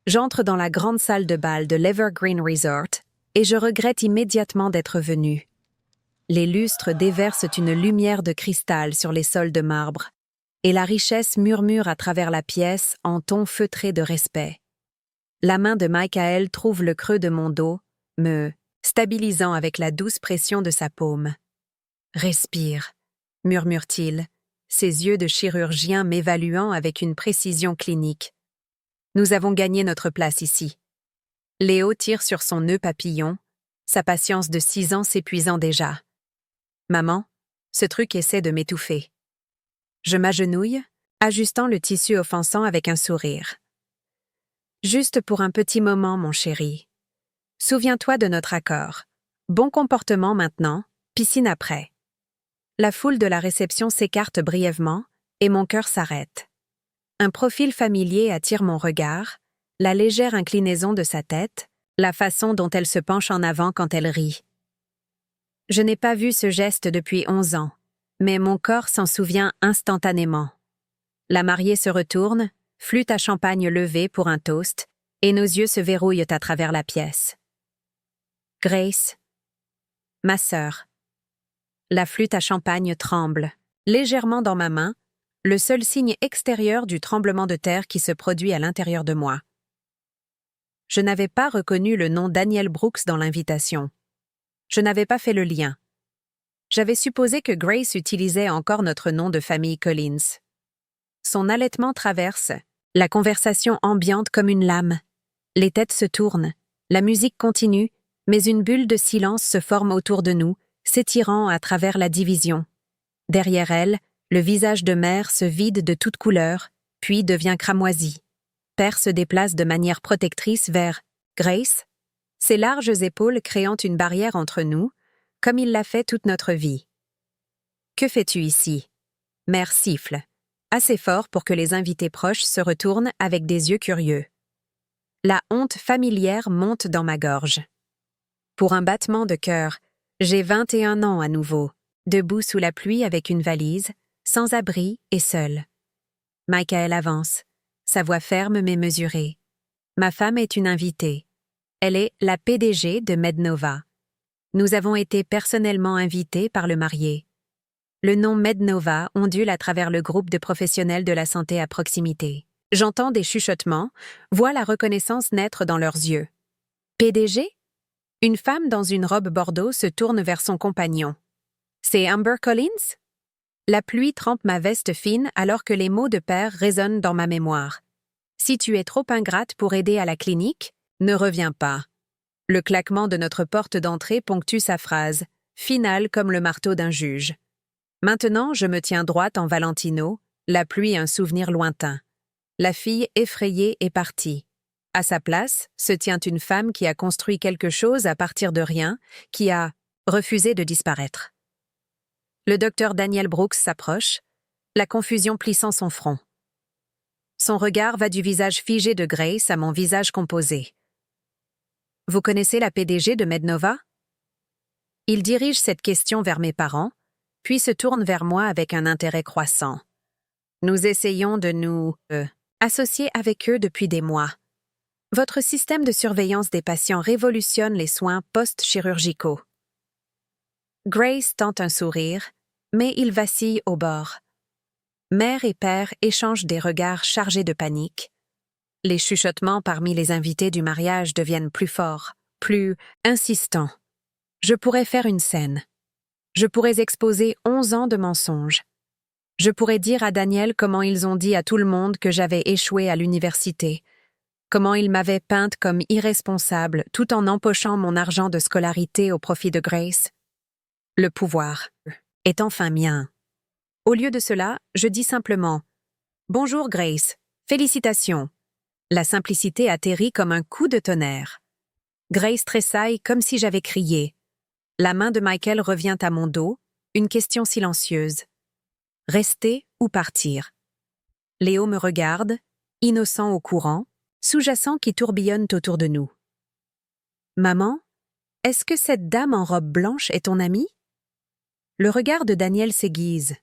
J'entre dans la grande salle de bal de l'Evergreen Resort et je regrette immédiatement d'être venue. Les lustres déversent une lumière de cristal sur les sols de marbre et la richesse murmure à travers la pièce en tons feutrés de respect. La main de Michael trouve le creux de mon dos, me stabilisant avec la douce pression de sa paume. « Respire », murmure-t-il, ses yeux de chirurgien m'évaluant avec une précision clinique. Nous avons gagné notre place ici. Léo tire sur son nœud papillon, sa patience de 6 ans s'épuisant déjà. Maman, ce truc essaie de m'étouffer. Je m'agenouille, ajustant le tissu offensant avec un sourire. Juste pour un petit moment, mon chéri. Souviens-toi de notre accord. Bon comportement maintenant, piscine après. La foule de la réception s'écarte brièvement et mon cœur s'arrête. Un profil familier attire mon regard, la légère inclinaison de sa tête, la façon dont elle se penche en avant quand elle rit. Je n'ai pas vu ce geste depuis 11 ans, mais mon corps s'en souvient instantanément. La mariée se retourne, flûte à champagne levée pour un toast, et nos yeux se verrouillent à travers la pièce. Grace, ma sœur. La flûte à champagne tremble, légèrement dans ma main, le seul signe extérieur du tremblement de terre qui se produit à l'intérieur de moi. Je n'avais pas reconnu le nom Daniel Brooks dans l'invitation. Je n'avais pas fait le lien. J'avais supposé que Grace utilisait encore notre nom de famille Collins. Son allaitement traverse, la conversation ambiante comme une lame. Les têtes se tournent, la musique continue, mais une bulle de silence se forme autour de nous, s'étirant à travers la division. Derrière elle, le visage de mère se vide de toute couleur, puis devient cramoisi. Père se déplace de manière protectrice vers Grace, ses larges épaules créant une barrière entre nous, comme il l'a fait toute notre vie. « Que fais-tu ici » Mère siffle, assez fort pour que les invités proches se retournent avec des yeux curieux. La honte familière monte dans ma gorge. Pour un battement de cœur, j'ai 21 ans à nouveau, debout sous la pluie avec une valise, sans abri et seule. Michael avance, sa voix ferme mais mesurée. Ma femme est une invitée. Elle est la PDG de Mednova. Nous avons été personnellement invités par le marié. Le nom Mednova ondule à travers le groupe de professionnels de la santé à proximité. J'entends des chuchotements, vois la reconnaissance naître dans leurs yeux. PDG ? Une femme dans une robe bordeaux se tourne vers son compagnon. C'est Amber Collins ? La pluie trempe ma veste fine alors que les mots de père résonnent dans ma mémoire. Si tu es trop ingrate pour aider à la clinique, ne reviens pas. Le claquement de notre porte d'entrée ponctue sa phrase, finale comme le marteau d'un juge. Maintenant, je me tiens droite en Valentino, la pluie un souvenir lointain. La fille effrayée est partie. À sa place, se tient une femme qui a construit quelque chose à partir de rien, qui a refusé de disparaître. Le docteur Daniel Brooks s'approche, la confusion plissant son front. Son regard va du visage figé de Grace à mon visage composé. « Vous connaissez la PDG de Mednova ?» Il dirige cette question vers mes parents, puis se tourne vers moi avec un intérêt croissant. Nous essayons de nous associer avec eux depuis des mois. Votre système de surveillance des patients révolutionne les soins post-chirurgicaux. Grace tente un sourire, mais il vacille au bord. Mère et père échangent des regards chargés de panique. Les chuchotements parmi les invités du mariage deviennent plus forts, plus insistants. Je pourrais faire une scène. Je pourrais exposer 11 ans de mensonges. Je pourrais dire à Daniel comment ils ont dit à tout le monde que j'avais échoué à l'université, comment ils m'avaient peinte comme irresponsable tout en empochant mon argent de scolarité au profit de Grace. Le pouvoir est enfin mien. Au lieu de cela, je dis simplement « Bonjour Grace, félicitations ». La simplicité atterrit comme un coup de tonnerre. Grace tressaille comme si j'avais crié. La main de Michael revient à mon dos, une question silencieuse. Rester ou partir? Léo me regarde, innocent au courant, sous-jacent qui tourbillonnent autour de nous. Maman, est-ce que cette dame en robe blanche est ton amie? Le regard de Daniel s'aiguise.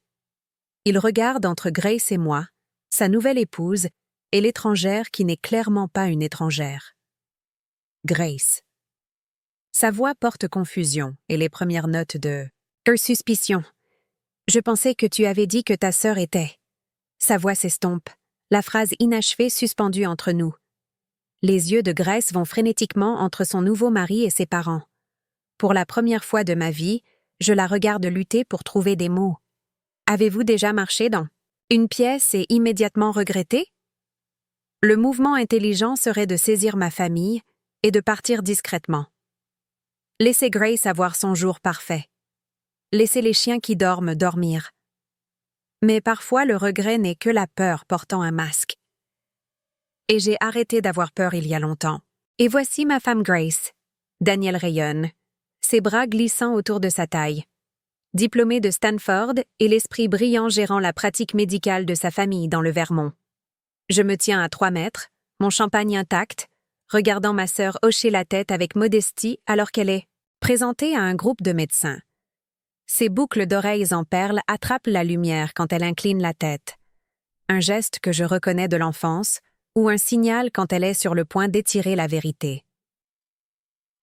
Il regarde entre Grace et moi, sa nouvelle épouse, et l'étrangère qui n'est clairement pas une étrangère. Grace. Sa voix porte confusion et les premières notes de « suspicion. Je pensais que tu avais dit que ta sœur était. » Sa voix s'estompe, la phrase inachevée suspendue entre nous. Les yeux de Grace vont frénétiquement entre son nouveau mari et ses parents. Pour la première fois de ma vie, je la regarde lutter pour trouver des mots. Avez-vous déjà marché dans une pièce et immédiatement regretté? Le mouvement intelligent serait de saisir ma famille et de partir discrètement. Laissez Grace avoir son jour parfait. Laissez les chiens qui dorment dormir. Mais parfois le regret n'est que la peur portant un masque. Et j'ai arrêté d'avoir peur il y a longtemps. Et voici ma femme Grace. Daniel rayonne, ses bras glissant autour de sa taille. Diplômée de Stanford et l'esprit brillant gérant la pratique médicale de sa famille dans le Vermont. Je me tiens à 3 mètres, mon champagne intact, regardant ma sœur hocher la tête avec modestie alors qu'elle est présentée à un groupe de médecins. Ses boucles d'oreilles en perles attrapent la lumière quand elle incline la tête. Un geste que je reconnais de l'enfance, ou un signal quand elle est sur le point d'étirer la vérité.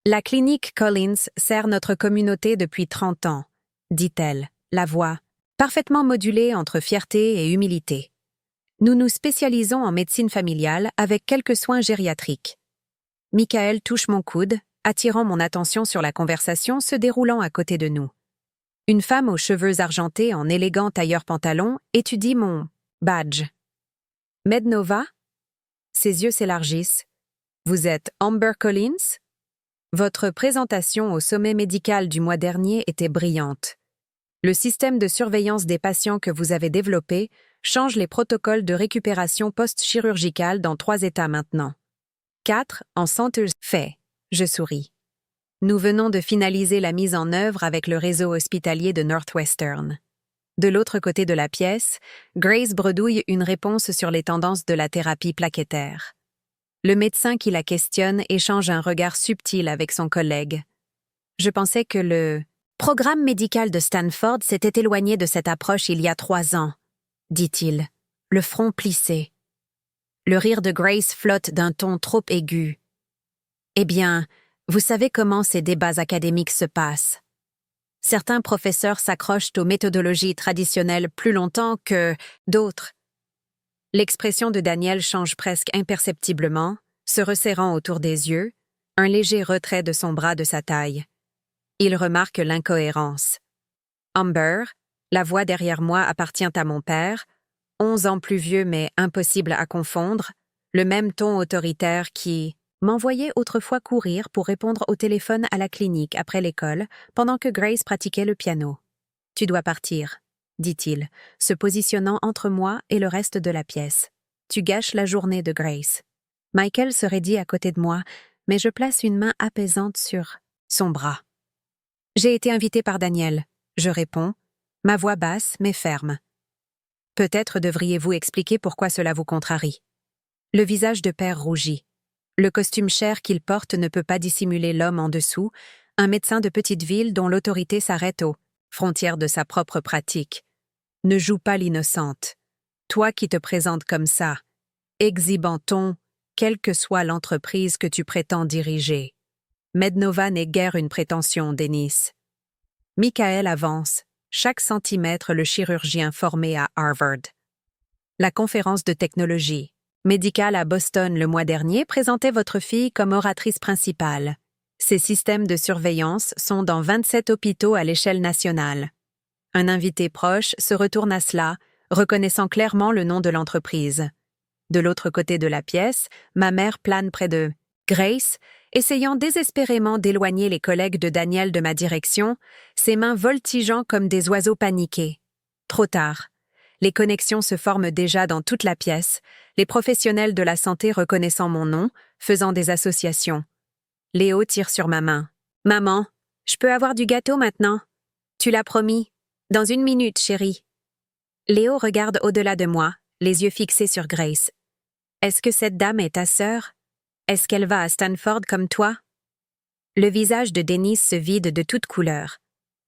La clinique Collins sert notre communauté depuis 30 ans, dit-elle, la voix parfaitement modulée entre fierté et humilité. Nous nous spécialisons en médecine familiale avec quelques soins gériatriques. Michael touche mon coude, attirant mon attention sur la conversation se déroulant à côté de nous. Une femme aux cheveux argentés en élégant tailleur-pantalon étudie mon badge. Mednova? Ses yeux s'élargissent. Vous êtes Amber Collins? Votre présentation au sommet médical du mois dernier était brillante. Le système de surveillance des patients que vous avez développé change les protocoles de récupération post-chirurgicale dans 3 États maintenant. 4 en santé. Fait. Je souris. Nous venons de finaliser la mise en œuvre avec le réseau hospitalier de Northwestern. De l'autre côté de la pièce, Grace bredouille une réponse sur les tendances de la thérapie plaquettaire. Le médecin qui la questionne échange un regard subtil avec son collègue. Je pensais que le programme médical de Stanford s'était éloigné de cette approche il y a 3 ans, dit-il, le front plissé. Le rire de Grace flotte d'un ton trop aigu. Eh bien, vous savez comment ces débats académiques se passent. Certains professeurs s'accrochent aux méthodologies traditionnelles plus longtemps que d'autres. L'expression de Daniel change presque imperceptiblement, se resserrant autour des yeux, un léger retrait de son bras de sa taille. Il remarque l'incohérence. Amber, la voix derrière moi appartient à mon père, 11 ans plus vieux mais impossible à confondre, le même ton autoritaire qui m'envoyait autrefois courir pour répondre au téléphone à la clinique après l'école pendant que Grace pratiquait le piano. « Tu dois partir », dit-il, se positionnant entre moi et le reste de la pièce. « Tu gâches la journée de Grace. » Michael se raidit à côté de moi, mais je place une main apaisante sur son bras. « J'ai été invitée par Daniel », je réponds, ma voix basse mais ferme. « Peut-être devriez-vous expliquer pourquoi cela vous contrarie. » Le visage de père rougit. Le costume cher qu'il porte ne peut pas dissimuler l'homme en dessous, un médecin de petite ville dont l'autorité s'arrête aux frontières de sa propre pratique. Ne joue pas l'innocente. Toi qui te présentes comme ça, exhibant ton, quelle que soit l'entreprise que tu prétends diriger. Mednova n'est guère une prétention, Dennis. Michael avance, chaque centimètre le chirurgien formé à Harvard. La conférence de technologie médicale à Boston le mois dernier présentait votre fille comme oratrice principale. Ces systèmes de surveillance sont dans 27 hôpitaux à l'échelle nationale. Un invité proche se retourne à cela, reconnaissant clairement le nom de l'entreprise. De l'autre côté de la pièce, ma mère plane près de Grace, essayant désespérément d'éloigner les collègues de Daniel de ma direction, ses mains voltigeant comme des oiseaux paniqués. Trop tard. Les connexions se forment déjà dans toute la pièce, les professionnels de la santé reconnaissant mon nom, faisant des associations. Léo tire sur ma main. « Maman, je peux avoir du gâteau maintenant? Tu l'as promis. Dans 1 minute, chérie. » Léo regarde au-delà de moi, les yeux fixés sur Grace. « Est-ce que cette dame est ta sœur? Est-ce qu'elle va à Stanford comme toi? » Le visage de Dennis se vide de toute couleur.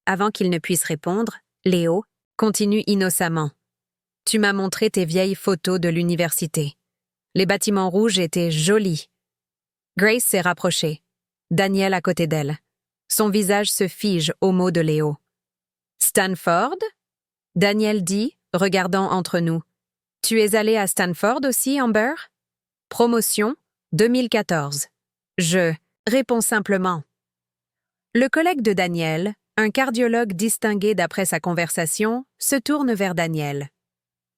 Avant qu'il ne puisse répondre, Léo continue innocemment. « Tu m'as montré tes vieilles photos de l'université. Les bâtiments rouges étaient jolis. Grace s'est rapprochée. Daniel à côté d'elle. Son visage se fige au mot de Léo. « Stanford ?» Daniel dit, regardant entre nous. « Tu es allé à Stanford aussi, Amber ?»« Promotion, 2014. » Je réponds simplement. Le collègue de Daniel, un cardiologue distingué d'après sa conversation, se tourne vers Daniel.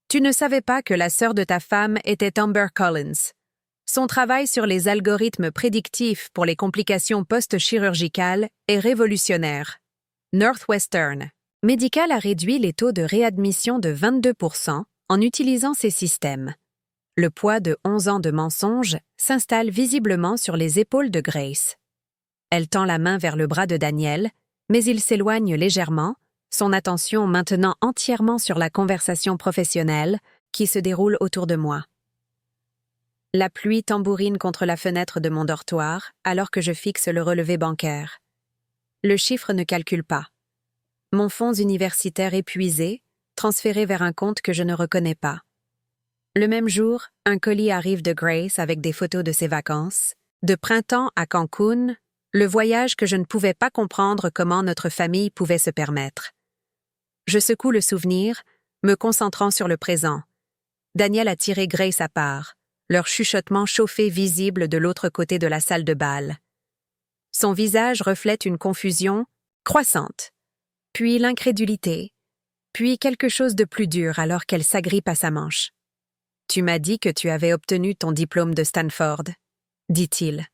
« Tu ne savais pas que la sœur de ta femme était Amber Collins. Son travail sur les algorithmes prédictifs pour les complications post-chirurgicales est révolutionnaire. Northwestern Medical a réduit les taux de réadmission de 22% en utilisant ces systèmes. Le poids de 11 ans de mensonges s'installe visiblement sur les épaules de Grace. Elle tend la main vers le bras de Daniel, mais il s'éloigne légèrement, son attention maintenant entièrement sur la conversation professionnelle qui se déroule autour de moi. La pluie tambourine contre la fenêtre de mon dortoir alors que je fixe le relevé bancaire. Le chiffre ne calcule pas. Mon fonds universitaire épuisé, transféré vers un compte que je ne reconnais pas. Le même jour, un colis arrive de Grace avec des photos de ses vacances, de printemps à Cancun, le voyage que je ne pouvais pas comprendre comment notre famille pouvait se permettre. Je secoue le souvenir, me concentrant sur le présent. Daniel a tiré Grace à part, leur chuchotement chauffé visible de l'autre côté de la salle de bal. Son visage reflète une confusion croissante, puis l'incrédulité, puis quelque chose de plus dur alors qu'elle s'agrippe à sa manche. « Tu m'as dit que tu avais obtenu ton diplôme de Stanford, » dit-il,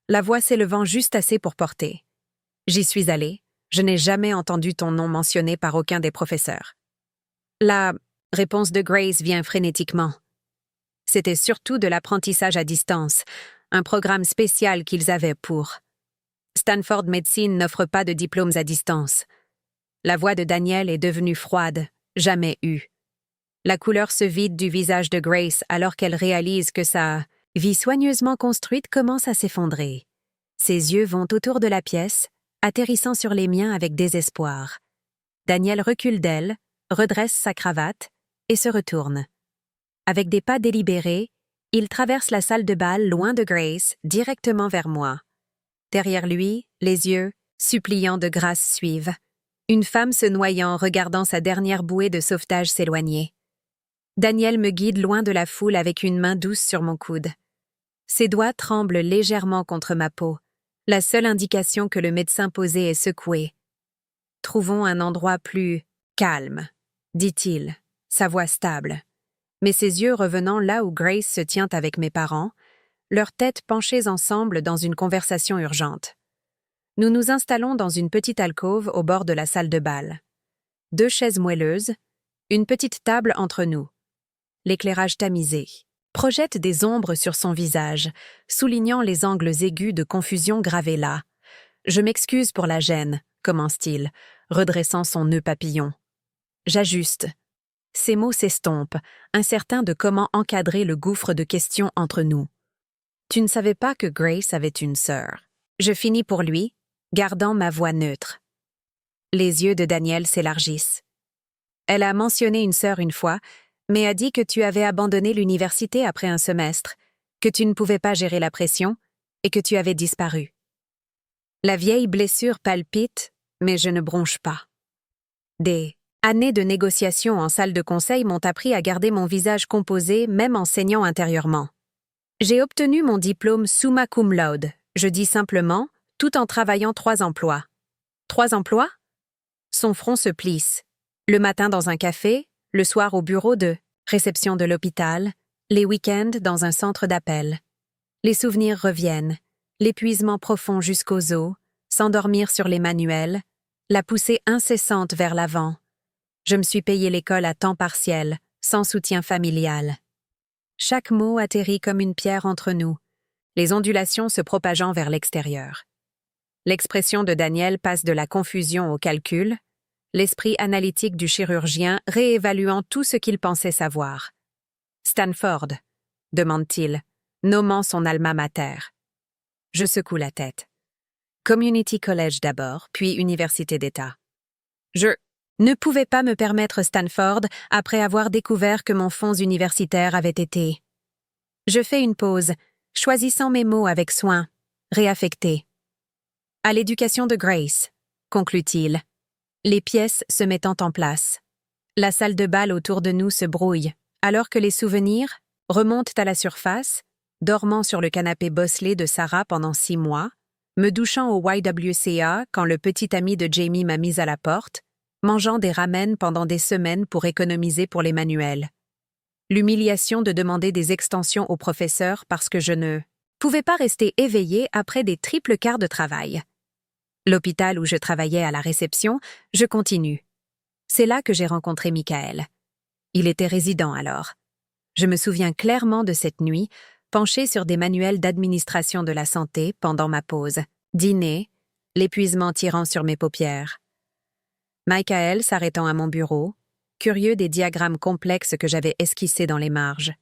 la voix s'élevant juste assez pour porter. « J'y suis allé, je n'ai jamais entendu ton nom mentionné par aucun des professeurs. » La réponse de Grace vient frénétiquement. C'était surtout de l'apprentissage à distance, un programme spécial qu'ils avaient pour. Stanford Medicine n'offre pas de diplômes à distance. La voix de Daniel est devenue froide, jamais eue. La couleur se vide du visage de Grace alors qu'elle réalise que sa vie soigneusement construite commence à s'effondrer. Ses yeux vont autour de la pièce, atterrissant sur les miens avec désespoir. Daniel recule d'elle, redresse sa cravate et se retourne. Avec des pas délibérés, il traverse la salle de bal loin de Grace, directement vers moi. Derrière lui, les yeux, suppliants de grâce, suivent. Une femme se noyant regardant sa dernière bouée de sauvetage s'éloigner. Daniel me guide loin de la foule avec une main douce sur mon coude. Ses doigts tremblent légèrement contre ma peau, la seule indication que le médecin posé est secoué. « Trouvons un endroit plus calme, » dit-il, sa voix stable. Mais ses yeux revenant là où Grace se tient avec mes parents, leurs têtes penchées ensemble dans une conversation urgente. Nous nous installons dans une petite alcôve au bord de la salle de bal. 2 chaises moelleuses, une petite table entre nous. L'éclairage tamisé projette des ombres sur son visage, soulignant les angles aigus de confusion gravés là. « Je m'excuse pour la gêne », commence-t-il, redressant son nœud papillon. J'ajuste. Ces mots s'estompent, incertain de comment encadrer le gouffre de questions entre nous. « Tu ne savais pas que Grace avait une sœur. » Je finis pour lui, gardant ma voix neutre. Les yeux de Daniel s'élargissent. « Elle a mentionné une sœur une fois, mais a dit que tu avais abandonné l'université après un semestre, que tu ne pouvais pas gérer la pression et que tu avais disparu. » La vieille blessure palpite, mais je ne bronche pas. Des années de négociations en salle de conseil m'ont appris à garder mon visage composé même en saignant intérieurement. J'ai obtenu mon diplôme summa cum laude, je dis simplement, tout en travaillant 3 emplois. 3 emplois? Son front se plisse. Le matin dans un café, le soir au bureau de réception de l'hôpital, les week-ends dans un centre d'appel. Les souvenirs reviennent, l'épuisement profond jusqu'aux os, s'endormir sur les manuels, la poussée incessante vers l'avant. Je me suis payé l'école à temps partiel, sans soutien familial. Chaque mot atterrit comme une pierre entre nous, les ondulations se propageant vers l'extérieur. L'expression de Daniel passe de la confusion au calcul, l'esprit analytique du chirurgien réévaluant tout ce qu'il pensait savoir. « Stanford » demande-t-il, nommant son alma mater. Je secoue la tête. Community College d'abord, puis Université d'État. Je ne pouvais pas me permettre Stanford après avoir découvert que mon fonds universitaire avait été Je fais une pause, choisissant mes mots avec soin. Réaffecté. À l'éducation de Grace, conclut-il. Les pièces se mettant en place. La salle de bal autour de nous se brouille, alors que les souvenirs remontent à la surface, dormant sur le canapé bosselé de Sarah pendant 6 mois, me douchant au YWCA quand le petit ami de Jamie m'a mise à la porte, mangeant des ramen pendant des semaines pour économiser pour les manuels. L'humiliation de demander des extensions au professeur parce que je ne pouvais pas rester éveillée après des triples quarts de travail. L'hôpital où je travaillais à la réception, je continue. C'est là que j'ai rencontré Michael. Il était résident alors. Je me souviens clairement de cette nuit, penchée sur des manuels d'administration de la santé pendant ma pause, dîner, l'épuisement tirant sur mes paupières. Michael s'arrêtant à mon bureau, curieux des diagrammes complexes que j'avais esquissés dans les marges.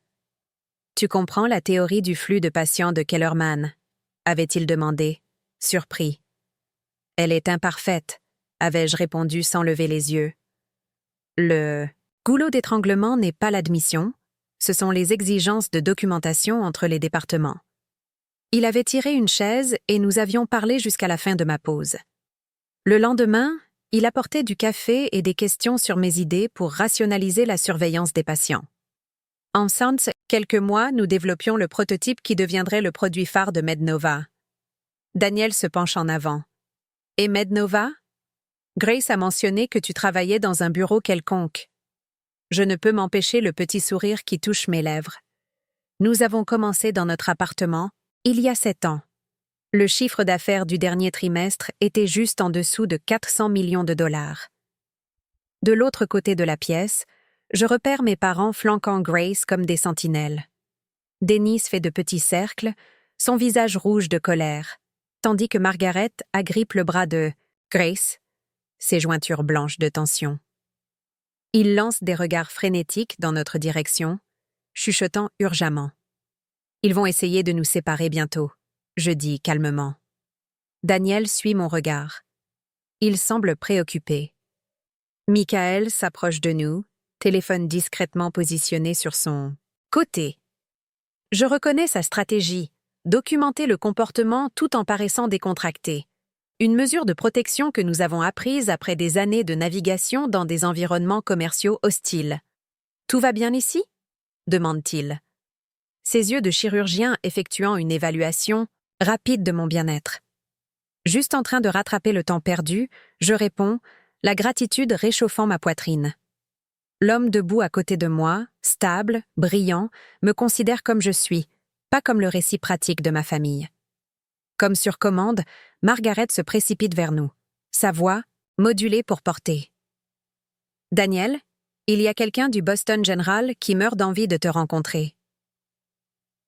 « Tu comprends la théorie du flux de patients de Kellerman ?» avait-il demandé, surpris. « Elle est imparfaite », avais-je répondu sans lever les yeux. Le goulot d'étranglement n'est pas l'admission, ce sont les exigences de documentation entre les départements. Il avait tiré une chaise et nous avions parlé jusqu'à la fin de ma pause. Le lendemain, il apportait du café et des questions sur mes idées pour rationaliser la surveillance des patients. En quelques mois, nous développions le prototype qui deviendrait le produit phare de Mednova. Daniel se penche en avant. « Et Mednova ? Grace a mentionné que tu travaillais dans un bureau quelconque. » Je ne peux m'empêcher le petit sourire qui touche mes lèvres. Nous avons commencé dans notre appartement, il y a 7 ans. Le chiffre d'affaires du dernier trimestre était juste en dessous de 400 millions de dollars. De l'autre côté de la pièce, je repère mes parents flanquant Grace comme des sentinelles. Dennis fait de petits cercles, son visage rouge de colère, tandis que Margaret agrippe le bras de Grace, ses jointures blanches de tension. Ils lancent des regards frénétiques dans notre direction, chuchotant urgemment. Ils vont essayer de nous séparer bientôt, je dis calmement. Daniel suit mon regard. Il semble préoccupé. Michael s'approche de nous, téléphone discrètement positionné sur son côté. Je reconnais sa stratégie, documenter le comportement tout en paraissant décontracté. Une mesure de protection que nous avons apprise après des années de navigation dans des environnements commerciaux hostiles. « Tout va bien ici ?» demande-t-il. Ses yeux de chirurgien effectuant une évaluation rapide de mon bien-être. Juste en train de rattraper le temps perdu, je réponds, la gratitude réchauffant ma poitrine. L'homme debout à côté de moi, stable, brillant, me considère comme je suis, pas comme le récit pratique de ma famille. Comme sur commande, Margaret se précipite vers nous, sa voix modulée pour porter. « Daniel, il y a quelqu'un du Boston General qui meurt d'envie de te rencontrer. »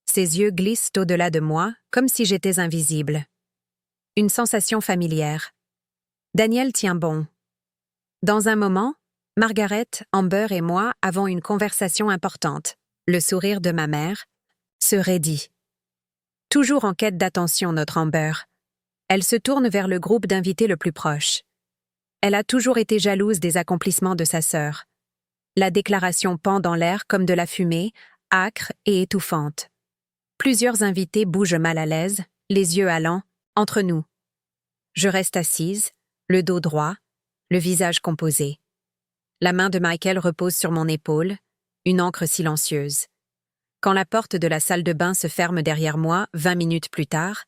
Ses yeux glissent au-delà de moi, comme si j'étais invisible. Une sensation familière. Daniel tient bon. Dans un moment, Margaret, Amber et moi avons une conversation importante. Le sourire de ma mère se raidit. Toujours en quête d'attention, notre Amber. Elle se tourne vers le groupe d'invités le plus proche. Elle a toujours été jalouse des accomplissements de sa sœur. La déclaration pend dans l'air comme de la fumée, âcre et étouffante. Plusieurs invités bougent mal à l'aise, les yeux allants, entre nous. Je reste assise, le dos droit, le visage composé. La main de Michael repose sur mon épaule, une encre silencieuse. Quand la porte de la salle de bain se ferme derrière moi 20 minutes plus tard,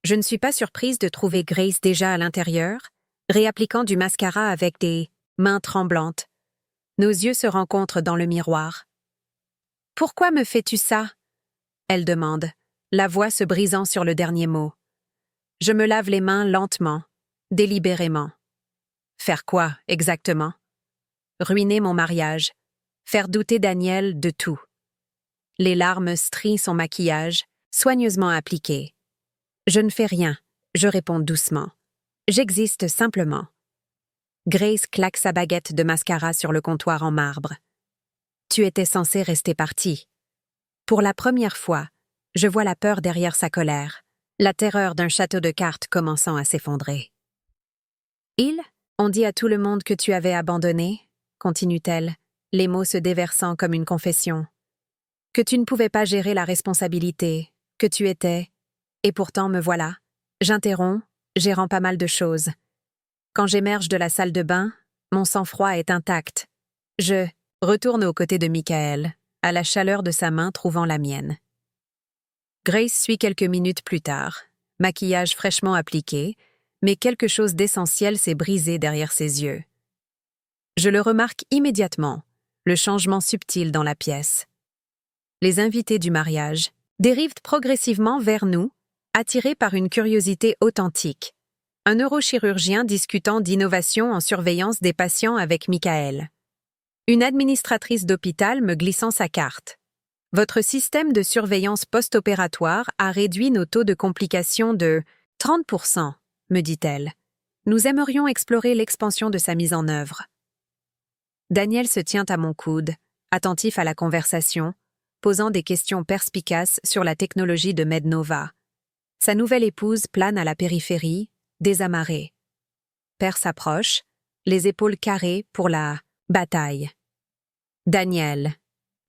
je ne suis pas surprise de trouver Grace déjà à l'intérieur, réappliquant du mascara avec des mains tremblantes. Nos yeux se rencontrent dans le miroir. « Pourquoi me fais-tu ça ?» elle demande, la voix se brisant sur le dernier mot. Je me lave les mains lentement, délibérément. Faire quoi, exactement? Ruiner mon mariage, faire douter Daniel de tout. Les larmes strient son maquillage, soigneusement appliqué. Je ne fais rien, je réponds doucement. J'existe simplement. Grace claque sa baguette de mascara sur le comptoir en marbre. Tu étais censé rester partie. Pour la première fois, je vois la peur derrière sa colère, la terreur d'un château de cartes commençant à s'effondrer. Ils ont dit à tout le monde que tu avais abandonné, continue-t-elle, les mots se déversant comme une confession. que tu ne pouvais pas gérer la responsabilité, que tu étais... Et pourtant me voilà. J'interromps, gérant pas mal de choses. Quand j'émerge de la salle de bain, mon sang-froid est intact. Je retourne aux côtés de Michael, à la chaleur de sa main trouvant la mienne. Grace suit quelques minutes plus tard, maquillage fraîchement appliqué, mais quelque chose d'essentiel s'est brisé derrière ses yeux. Je le remarque immédiatement, le changement subtil dans la pièce. Les invités du mariage dérivent progressivement vers nous, attirés par une curiosité authentique. Un neurochirurgien discutant d'innovation en surveillance des patients avec Michael. Une administratrice d'hôpital me glissant sa carte. Votre système de surveillance post-opératoire a réduit nos taux de complications de 30%, me dit-elle. Nous aimerions explorer l'expansion de sa mise en œuvre. Daniel se tient à mon coude, attentif à la conversation, posant des questions perspicaces sur la technologie de MedNova. Sa nouvelle épouse plane à la périphérie, désamarrée. Père s'approche, les épaules carrées pour la bataille. « Daniel »,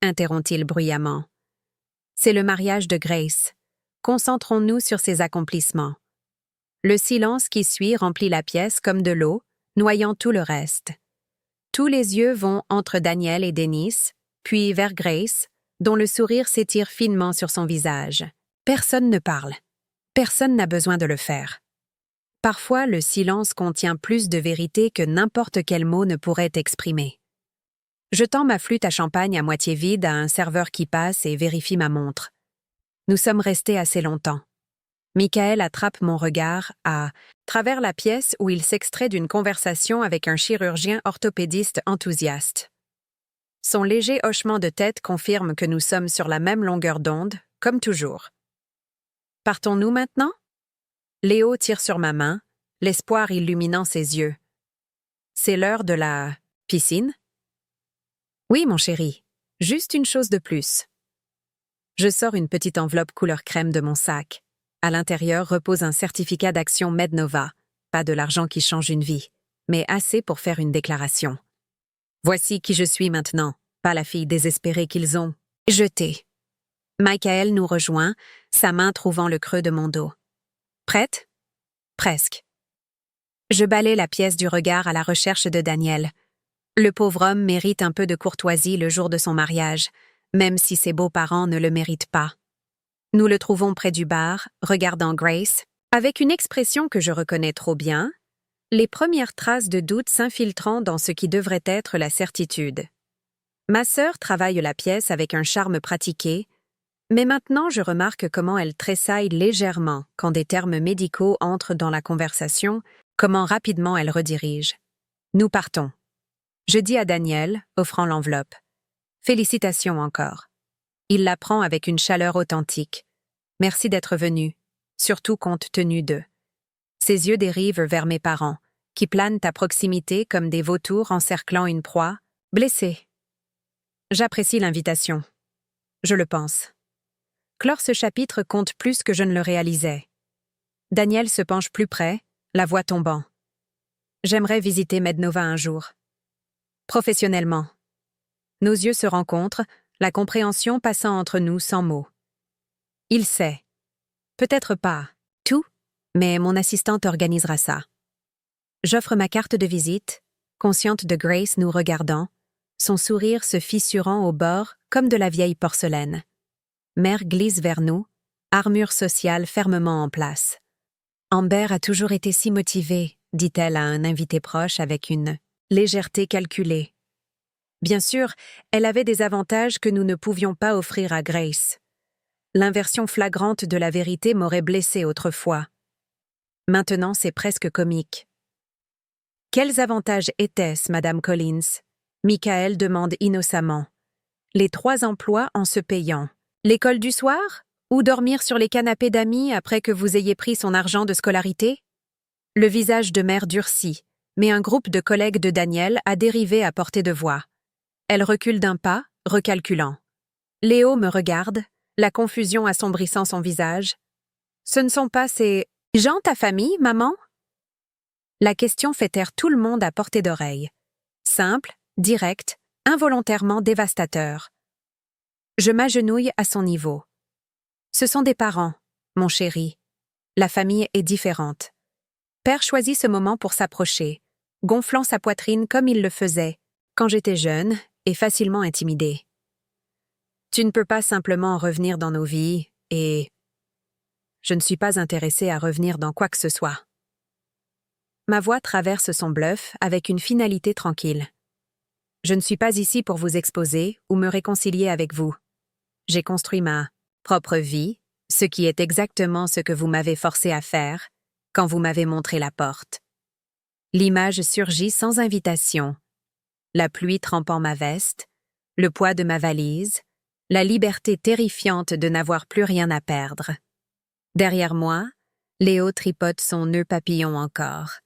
interrompt-il bruyamment. « C'est le mariage de Grace. Concentrons-nous sur ses accomplissements. » Le silence qui suit remplit la pièce comme de l'eau, noyant tout le reste. Tous les yeux vont entre Daniel et Dennis, puis vers Grace, dont le sourire s'étire finement sur son visage. Personne ne parle. Personne n'a besoin de le faire. Parfois, le silence contient plus de vérité que n'importe quel mot ne pourrait exprimer. Je tends ma flûte à champagne à moitié vide à un serveur qui passe et vérifie ma montre. Nous sommes restés assez longtemps. Michael attrape mon regard à travers la pièce où il s'extrait d'une conversation avec un chirurgien orthopédiste enthousiaste. Son léger hochement de tête confirme que nous sommes sur la même longueur d'onde, comme toujours. Partons-nous maintenant? Léo tire sur ma main, l'espoir illuminant ses yeux. C'est l'heure de la piscine? Oui, mon chéri, juste une chose de plus. Je sors une petite enveloppe couleur crème de mon sac. À l'intérieur repose un certificat d'action MedNova. Pas de l'argent qui change une vie, mais assez pour faire une déclaration. Voici qui je suis maintenant, pas la fille désespérée qu'ils ont jetée. Michael nous rejoint, sa main trouvant le creux de mon dos. Prête? Presque. Je balaie la pièce du regard à la recherche de Daniel. Le pauvre homme mérite un peu de courtoisie le jour de son mariage, même si ses beaux-parents ne le méritent pas. Nous le trouvons près du bar, regardant Grace, avec une expression que je reconnais trop bien, les premières traces de doute s'infiltrant dans ce qui devrait être la certitude. Ma sœur travaille la pièce avec un charme pratiqué, mais maintenant je remarque comment elle tressaille légèrement quand des termes médicaux entrent dans la conversation, comment rapidement elle redirige. Nous partons. Je dis à Daniel, offrant l'enveloppe. Félicitations encore. Il la prend avec une chaleur authentique. Merci d'être venu, surtout compte tenu d'eux. Ses yeux dérivent vers mes parents, qui planent à proximité comme des vautours encerclant une proie, blessée. J'apprécie l'invitation. Je le pense. Clore ce chapitre compte plus que je ne le réalisais. Daniel se penche plus près, la voix tombant. J'aimerais visiter MedNova un jour. Professionnellement. Nos yeux se rencontrent, la compréhension passant entre nous sans mots. Il sait. Peut-être pas tout, mais mon assistante organisera ça. J'offre ma carte de visite, consciente de Grace nous regardant, son sourire se fissurant au bord comme de la vieille porcelaine. Mère glisse vers nous, armure sociale fermement en place. Amber a toujours été si motivée, dit-elle à un invité proche avec une légèreté calculée. Bien sûr, elle avait des avantages que nous ne pouvions pas offrir à Grace. L'inversion flagrante de la vérité m'aurait blessée autrefois. Maintenant, c'est presque comique. Quels avantages étaient-ce, Madame Collins? Michael demande innocemment. Les 3 emplois en se payant. L'école du soir? Ou dormir sur les canapés d'amis après que vous ayez pris son argent de scolarité? Le visage de mère durcit, mais un groupe de collègues de Daniel a dérivé à portée de voix. Elle recule d'un pas, recalculant. Léo me regarde, la confusion assombrissant son visage. Ce ne sont pas ces gens ta famille, maman? La question fait taire tout le monde à portée d'oreille. Simple, direct, involontairement dévastateur. Je m'agenouille à son niveau. Ce sont des parents, mon chéri. La famille est différente. Père choisit ce moment pour s'approcher, gonflant sa poitrine comme il le faisait quand j'étais jeune et facilement intimidée. Tu ne peux pas simplement revenir dans nos vies et... Je ne suis pas intéressée à revenir dans quoi que ce soit. Ma voix traverse son bluff avec une finalité tranquille. Je ne suis pas ici pour vous exposer ou me réconcilier avec vous. J'ai construit ma propre vie, ce qui est exactement ce que vous m'avez forcé à faire quand vous m'avez montré la porte. L'image surgit sans invitation. La pluie trempant ma veste, le poids de ma valise, la liberté terrifiante de n'avoir plus rien à perdre. Derrière moi, Léo tripote son nœud papillon encore.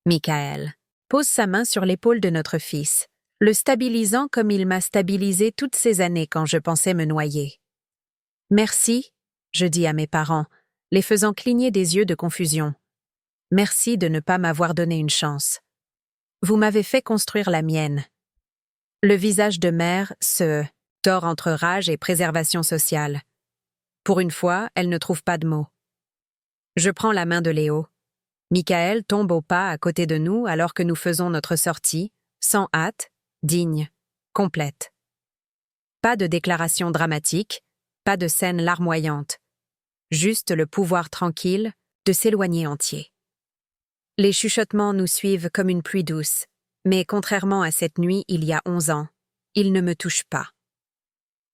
Michael pose sa main sur l'épaule de notre fils, le stabilisant comme il m'a stabilisé toutes ces années quand je pensais me noyer. « Merci », je dis à mes parents, les faisant cligner des yeux de confusion. « Merci de ne pas m'avoir donné une chance. Vous m'avez fait construire la mienne. » Le visage de mère se tord entre rage et préservation sociale. Pour une fois, elle ne trouve pas de mots. Je prends la main de Léo. Michael tombe au pas à côté de nous alors que nous faisons notre sortie, sans hâte, digne, complète. Pas de déclaration dramatique, pas de scène larmoyante. Juste le pouvoir tranquille de s'éloigner entier. Les chuchotements nous suivent comme une pluie douce, mais contrairement à cette nuit il y a 11 ans, ils ne me touchent pas.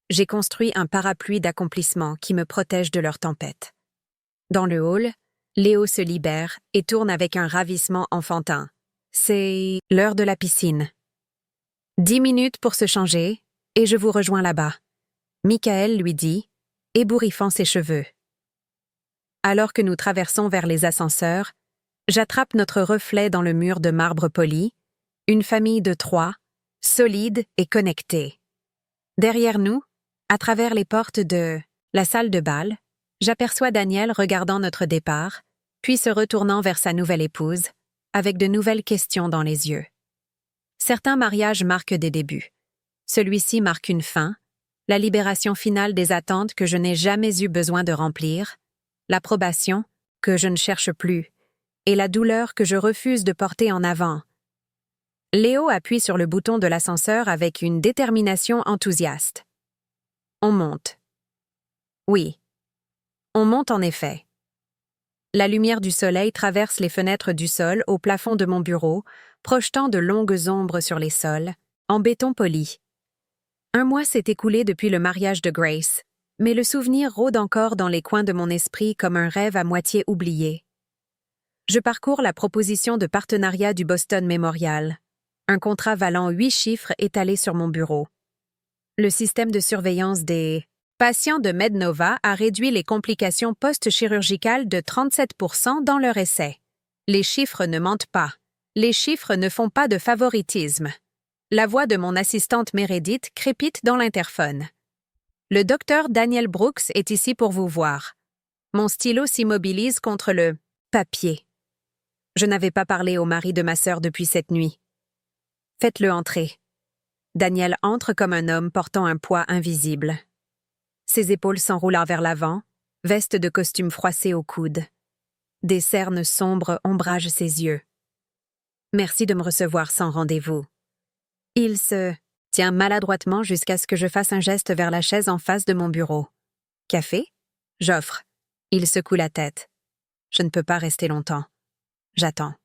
J'ai construit un parapluie d'accomplissement qui me protège de leur tempête. Dans le hall, Léo se libère et tourne avec un ravissement enfantin. C'est l'heure de la piscine. 10 minutes pour se changer, et je vous rejoins là-bas. Michael lui dit, ébouriffant ses cheveux. Alors que nous traversons vers les ascenseurs, j'attrape notre reflet dans le mur de marbre poli, une famille de 3, solide et connectée. Derrière nous, à travers les portes de la salle de bal, j'aperçois Daniel regardant notre départ, puis se retournant vers sa nouvelle épouse, avec de nouvelles questions dans les yeux. Certains mariages marquent des débuts. Celui-ci marque une fin, la libération finale des attentes que je n'ai jamais eu besoin de remplir, l'approbation que je ne cherche plus, et la douleur que je refuse de porter en avant. Léo appuie sur le bouton de l'ascenseur avec une détermination enthousiaste. On monte. Oui. On monte en effet. La lumière du soleil traverse les fenêtres du sol au plafond de mon bureau, projetant de longues ombres sur les sols, en béton poli. 1 mois s'est écoulé depuis le mariage de Grace, mais le souvenir rôde encore dans les coins de mon esprit comme un rêve à moitié oublié. Je parcours la proposition de partenariat du Boston Memorial, un contrat valant 8 chiffres étalé sur mon bureau. Le système de surveillance des patients de Mednova a réduit les complications post-chirurgicales de 37% dans leur essai. Les chiffres ne mentent pas. Les chiffres ne font pas de favoritisme. La voix de mon assistante Meredith crépite dans l'interphone. Le docteur Daniel Brooks est ici pour vous voir. Mon stylo s'immobilise contre le papier. Je n'avais pas parlé au mari de ma sœur depuis cette nuit. Faites-le entrer. Daniel entre comme un homme portant un poids invisible. Ses épaules s'enroulent vers l'avant, veste de costume froissée au coude. Des cernes sombres ombragent ses yeux. Merci de me recevoir sans rendez-vous. Il se tient maladroitement jusqu'à ce que je fasse un geste vers la chaise en face de mon bureau. Café? J'offre. Il secoue la tête. Je ne peux pas rester longtemps. J'attends.